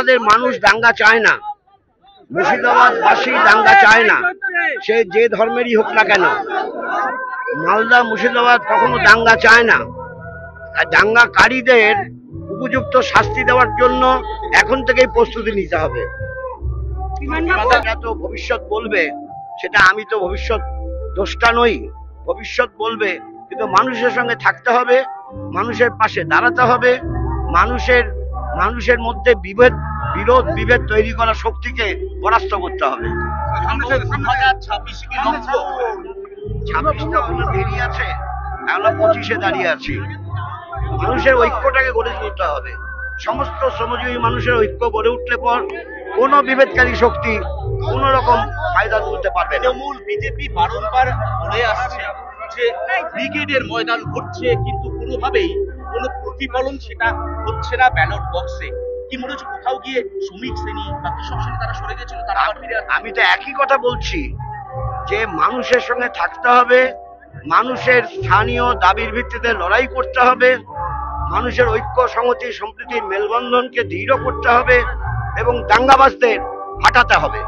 মুর্শিদাবাদের মানুষ দাঙ্গা চায় না, মুর্শিদাবাদবাসী দাঙ্গা চায় না, সে যে ধর্মেরই হোক না কেন। মালদা মুর্শিদাবাদ কখনো দাঙ্গা চায় না। দাঙ্গাকারীদের উপযুক্ত শাস্তি দেওয়ার জন্য এখন থেকেই প্রস্তুতি নিতে হবে। তো ভবিষ্যৎ বলবে, সেটা আমি তো ভবিষ্যৎ দ্রষ্টা নই, ভবিষ্যৎ বলবে। কিন্তু মানুষের সঙ্গে থাকতে হবে, মানুষের পাশে দাঁড়াতে হবে, মানুষের মধ্যে বিরোধ বিভেদ তৈরি করা শক্তিকে পরাস্ত করতে হবে। 26টা দেরি আছে, আমরা 25-এ দাঁড়িয়ে আছি। মানুষের ঐক্যটাকে গড়ে তুলতে হবে। সমস্ত শ্রমজীবী মানুষের ঐক্য গড়ে উঠলে পর কোনো বিভেদকারী শক্তি কোন রকম ফায়দা তুলতে পারবে না। তৃণমূল বিজেপি বারংবার বলে আসছে যে ব্রিগেডের ময়দান ঘটছে, কিন্তু কোনোভাবেই কোনো প্রতিফলন সেটা হচ্ছে না ব্যালট বক্সে। কি মনে হচ্ছে কোথাও গিয়ে শ্রমিক শ্রেণী বা কৃষক শ্রেণী তারা সরে গেছিল, তারা আবার ফিরে আসছে? আমি তো একই কথা বলছি যে মানুষের সঙ্গে থাকতে হবে, মানুষের স্থানীয় দাবির ভিত্তিতে লড়াই করতে হবে, মানুষের ঐক্য সংহতি সম্প্রীতির মেলবন্ধনকে দৃঢ় করতে হবে এবং দাঙ্গাবাজদের হটাতে হবে।